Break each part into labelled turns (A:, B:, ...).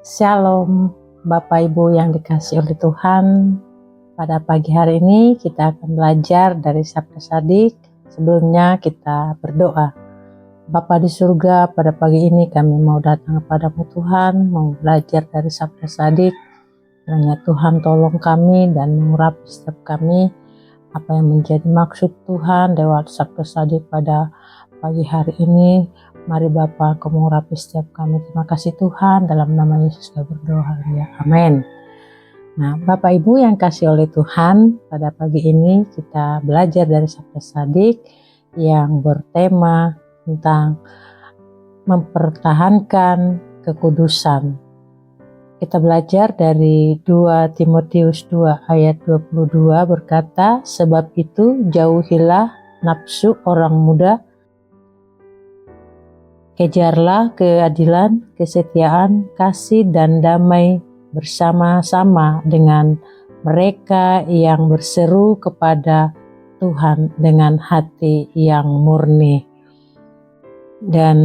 A: Shalom Bapak Ibu yang dikasihi oleh Tuhan. Pada pagi hari ini kita akan belajar dari Sabda Sadik. Sebelumnya kita berdoa. Bapa di surga, pada pagi ini kami mau datang kepadamu Tuhan, mau belajar dari Sabda Sadik. Kiranya Tuhan tolong kami dan mengurapi setiap kami apa yang menjadi maksud Tuhan lewat Sabda Sadik pada pagi hari ini. Mari Bapa, Kau mengurapi setiap kami. Terima kasih Tuhan, dalam nama Yesus kami berdoa, ya amin. Nah, Bapak Ibu yang kasih oleh Tuhan, pada pagi ini kita belajar dari Sabda Sadik yang bertema tentang mempertahankan kekudusan. Kita belajar dari 2 Timotius 2 ayat 22 berkata, sebab itu jauhilah nafsu orang muda, kejarlah keadilan, kesetiaan, kasih, dan damai bersama-sama dengan mereka yang berseru kepada Tuhan dengan hati yang murni. Dan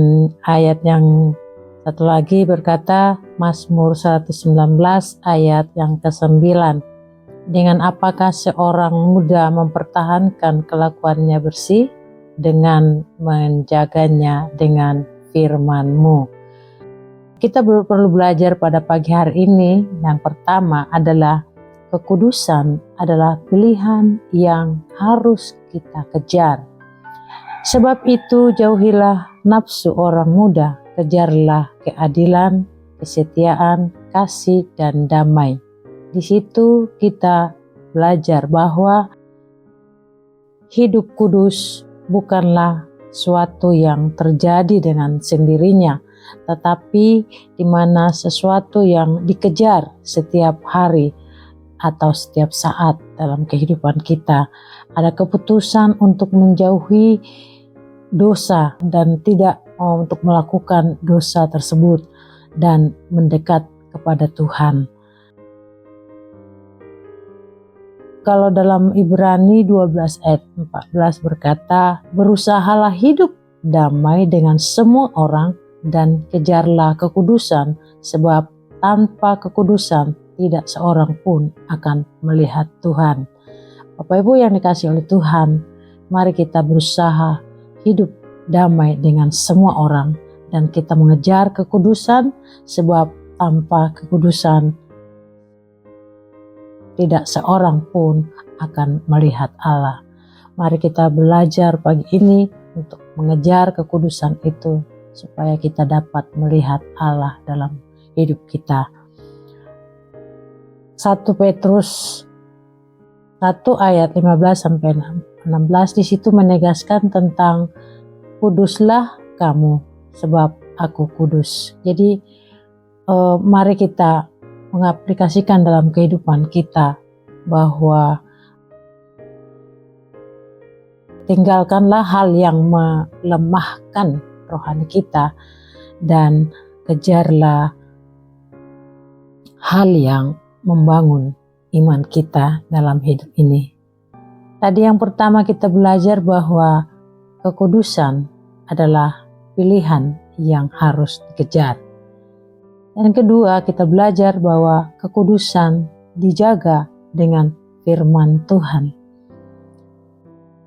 A: ayat yang satu lagi berkata, Mazmur 119 ayat yang ke-9. Dengan apakah seorang muda mempertahankan kelakuannya bersih? Dengan menjaganya dengan firman-Mu. Kita perlu belajar pada pagi hari ini. Yang pertama adalah kekudusan adalah pilihan yang harus kita kejar. Sebab itu jauhilah nafsu orang muda, kejarlah keadilan, kesetiaan, kasih, dan damai. Di situ kita belajar bahwa hidup kudus bukanlah suatu yang terjadi dengan sendirinya, tetapi di mana sesuatu yang dikejar setiap hari atau setiap saat dalam kehidupan kita. Ada keputusan untuk menjauhi dosa dan tidak untuk melakukan dosa tersebut dan mendekat kepada Tuhan. Kalau dalam Ibrani 12 ayat 14 berkata, berusahalah hidup damai dengan semua orang dan kejarlah kekudusan, sebab tanpa kekudusan tidak seorang pun akan melihat Tuhan. Bapak Ibu yang dikasihi oleh Tuhan, mari kita berusaha hidup damai dengan semua orang dan kita mengejar kekudusan, sebab tanpa kekudusan tidak seorang pun akan melihat Allah. Mari kita belajar pagi ini untuk mengejar kekudusan itu supaya kita dapat melihat Allah dalam hidup kita. 1 Petrus 1 ayat 15 sampai 16 di situ menegaskan tentang kuduslah kamu sebab aku kudus. Jadi mari kita mengaplikasikan dalam kehidupan kita bahwa tinggalkanlah hal yang melemahkan rohani kita dan kejarlah hal yang membangun iman kita dalam hidup ini. Tadi yang pertama kita belajar bahwa kekudusan adalah pilihan yang harus dikejar. Yang kedua, kita belajar bahwa kekudusan dijaga dengan firman Tuhan.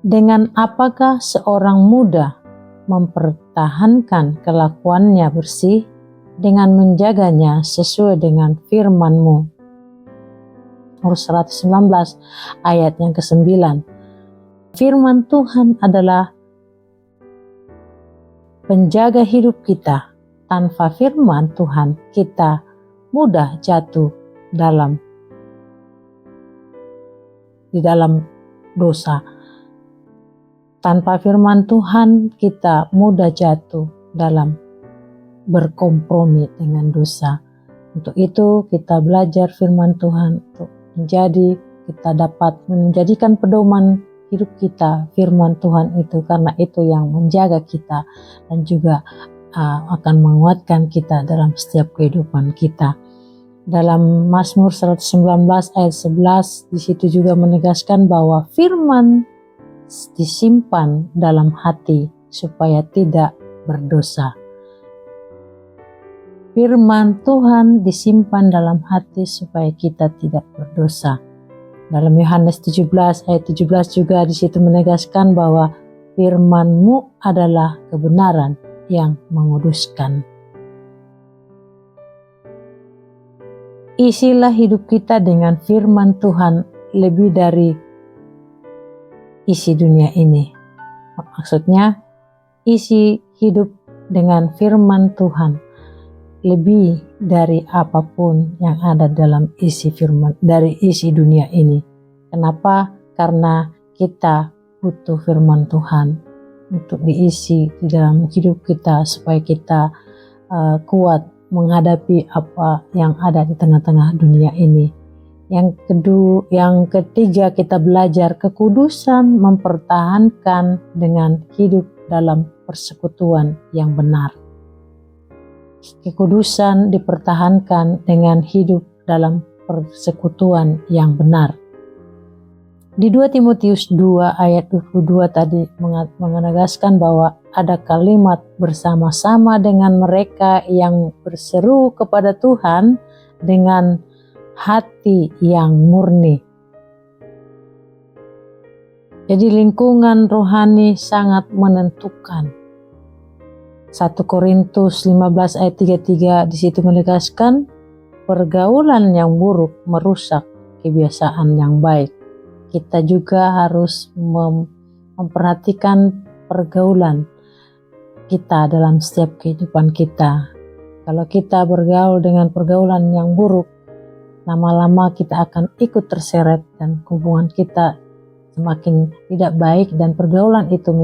A: Dengan apakah seorang muda mempertahankan kelakuannya bersih? Dengan menjaganya sesuai dengan firman-Mu. Mazmur 119 ayat yang ke-9. Firman Tuhan adalah penjaga hidup kita. Tanpa firman Tuhan, kita mudah jatuh di dalam dosa. Tanpa firman Tuhan, kita mudah jatuh dalam berkompromi dengan dosa. Untuk itu, kita belajar firman Tuhan untuk kita dapat menjadikan pedoman hidup kita firman Tuhan itu, karena itu yang menjaga kita dan juga akan menguatkan kita dalam setiap kehidupan kita. Dalam Mazmur 119 ayat 11 di situ juga menegaskan bahwa firman disimpan dalam hati supaya tidak berdosa. firman Tuhan disimpan dalam hati supaya kita tidak berdosa. Dalam Yohanes 17 ayat 17 juga di situ menegaskan bahwa firman-Mu adalah kebenaran yang menguduskan. Isilah hidup kita dengan firman Tuhan lebih dari isi dunia ini. Maksudnya, isi hidup dengan firman Tuhan lebih dari apapun yang ada dalam isi firman dari isi dunia ini. Kenapa? Karena kita butuh firman Tuhan untuk diisi di dalam hidup kita supaya kita kuat menghadapi apa yang ada di tengah-tengah dunia ini. Yang ketiga, kita belajar kekudusan mempertahankan dengan hidup dalam persekutuan yang benar. Kekudusan dipertahankan dengan hidup dalam persekutuan yang benar. Di 2 Timotius 2 ayat 22 tadi menegaskan bahwa ada kalimat bersama-sama dengan mereka yang berseru kepada Tuhan dengan hati yang murni. Jadi lingkungan rohani sangat menentukan. 1 Korintus 15 ayat 33 di situ menegaskan pergaulan yang buruk merusak kebiasaan yang baik. Kita juga harus memperhatikan pergaulan kita dalam setiap kehidupan kita. Kalau kita bergaul dengan pergaulan yang buruk, lama-lama kita akan ikut terseret dan hubungan kita semakin tidak baik dan pergaulan itu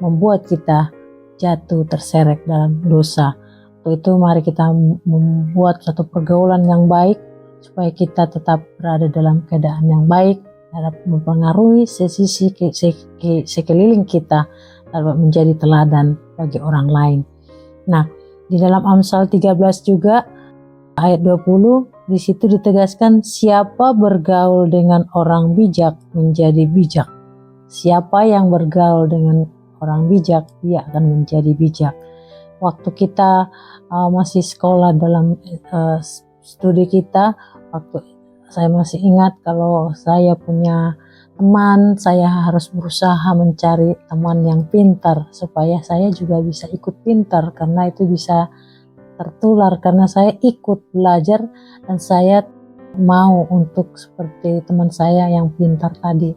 A: membuat kita jatuh terseret dalam dosa. Untuk itu mari kita membuat satu pergaulan yang baik supaya kita tetap berada dalam keadaan yang baik, dapat mempengaruhi sisi sekeliling kita, dapat menjadi teladan bagi orang lain. Nah, di dalam Amsal 13 juga ayat 20 di situ ditegaskan siapa bergaul dengan orang bijak menjadi bijak. Siapa yang bergaul dengan orang bijak dia akan menjadi bijak. Waktu kita masih sekolah dalam studi kita, waktu saya masih ingat kalau saya punya teman, saya harus berusaha mencari teman yang pintar supaya saya juga bisa ikut pintar, karena itu bisa tertular karena saya ikut belajar dan saya mau untuk seperti teman saya yang pintar tadi.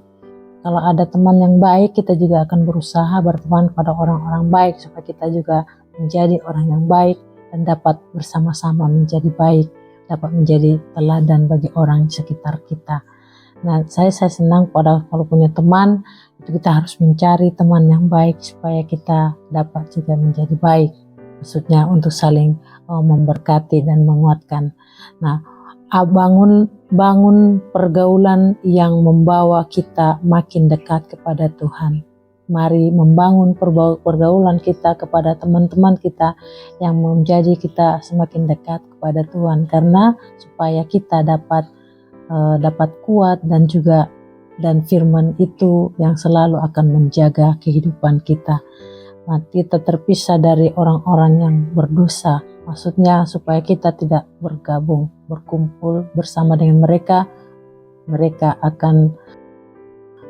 A: Kalau ada teman yang baik, kita juga akan berusaha berteman pada orang-orang baik supaya kita juga menjadi orang yang baik dan dapat bersama-sama menjadi baik, dapat menjadi teladan bagi orang sekitar kita. Nah, saya senang kalau punya teman, itu kita harus mencari teman yang baik supaya kita dapat juga menjadi baik. Maksudnya untuk saling memberkati dan menguatkan. Nah, bangun pergaulan yang membawa kita makin dekat kepada Tuhan. Mari membangun pergaulan kita kepada teman-teman kita yang menjadi kita semakin dekat kepada Tuhan, karena supaya kita dapat kuat dan firman itu yang selalu akan menjaga kehidupan kita. Kita terpisah dari orang-orang yang berdosa, maksudnya supaya kita tidak berkumpul bersama dengan mereka akan,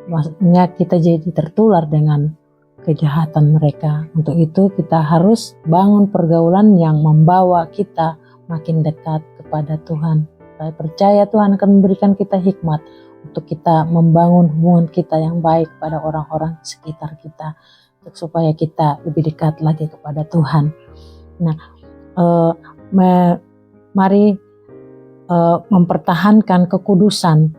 A: maksudnya kita jadi tertular dengan kejahatan mereka. Untuk itu kita harus bangun pergaulan yang membawa kita makin dekat kepada Tuhan. Saya percaya Tuhan akan memberikan kita hikmat untuk kita membangun hubungan kita yang baik pada orang-orang sekitar kita, supaya kita lebih dekat lagi kepada Tuhan. Nah, mari mempertahankan kekudusan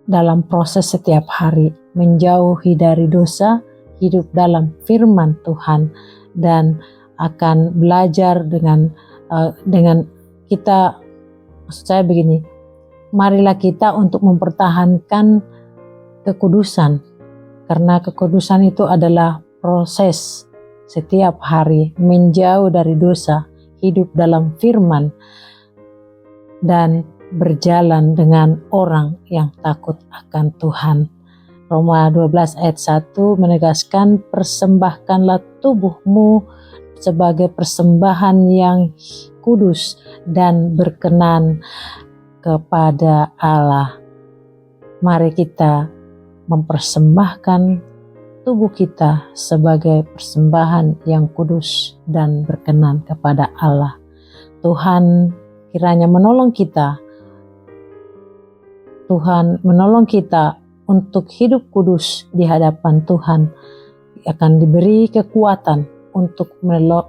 A: dalam proses setiap hari, menjauhi dari dosa, hidup dalam firman Tuhan, dan akan belajar dengan kita. Maksud saya begini, marilah kita untuk mempertahankan kekudusan, karena kekudusan itu adalah proses setiap hari menjauh dari dosa, hidup dalam firman, dan berjalan dengan orang yang takut akan Tuhan. Roma 12 ayat 1 menegaskan persembahkanlah tubuhmu sebagai persembahan yang kudus dan berkenan kepada Allah. Mari kita mempersembahkan tubuh kita sebagai persembahan yang kudus dan berkenan kepada Allah. Tuhan kiranya menolong kita. Tuhan menolong kita untuk hidup kudus di hadapan Tuhan. Akan diberi kekuatan untuk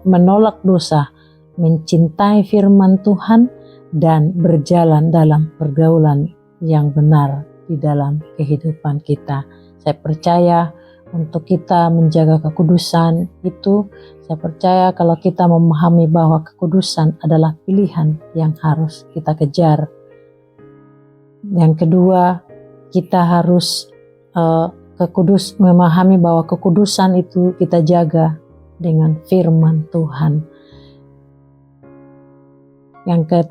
A: menolak dosa, mencintai firman Tuhan, dan berjalan dalam pergaulan yang benar di dalam kehidupan kita. Saya percaya untuk kita menjaga kekudusan itu, saya percaya kalau kita memahami bahwa kekudusan adalah pilihan yang harus kita kejar. Yang kedua, kita harus memahami bahwa kekudusan itu kita jaga dengan firman Tuhan. Yang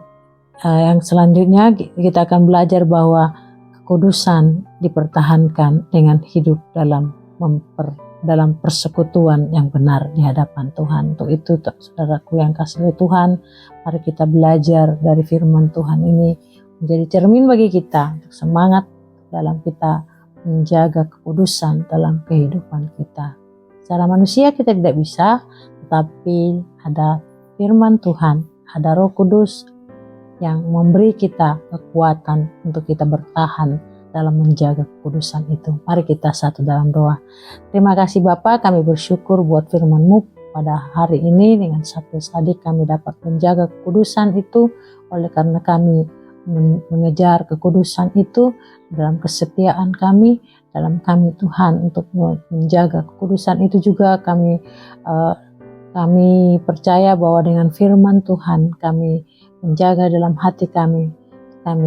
A: selanjutnya kita akan belajar bahwa kekudusan dipertahankan dengan hidup dalam persekutuan yang benar di hadapan Tuhan. Untuk itu, saudaraku yang kasih oleh Tuhan, mari kita belajar dari firman Tuhan ini menjadi cermin bagi kita untuk semangat dalam kita menjaga kekudusan dalam kehidupan kita. Secara manusia kita tidak bisa, tetapi ada firman Tuhan, ada Roh Kudus yang memberi kita kekuatan untuk kita bertahan dalam menjaga kekudusan itu. Mari kita satu dalam doa. Terima kasih Bapa, kami bersyukur buat firman-Mu pada hari ini. Dengan Sabda Sadik kami dapat menjaga kekudusan itu, oleh karena kami mengejar kekudusan itu dalam kesetiaan kami, dalam kami Tuhan untuk menjaga kekudusan itu juga kami percaya bahwa dengan firman Tuhan kami menjaga dalam hati kami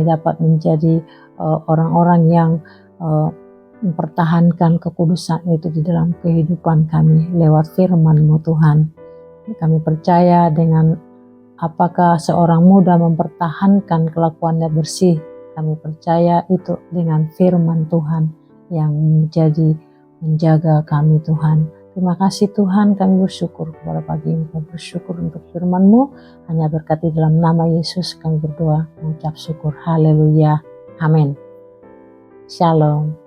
A: dapat menjadi orang-orang yang mempertahankan kekudusan itu di dalam kehidupan kami lewat firman-Mu Tuhan. Kami percaya dengan apakah seorang muda mempertahankan kelakuannya bersih, kami percaya itu dengan firman Tuhan yang menjaga kami Tuhan. Terima kasih Tuhan, kami bersyukur kepada pagi ini, kami bersyukur untuk firman-Mu. Hanya berkati dalam nama Yesus kami berdoa, mengucap syukur. Haleluya. Amin. Shalom.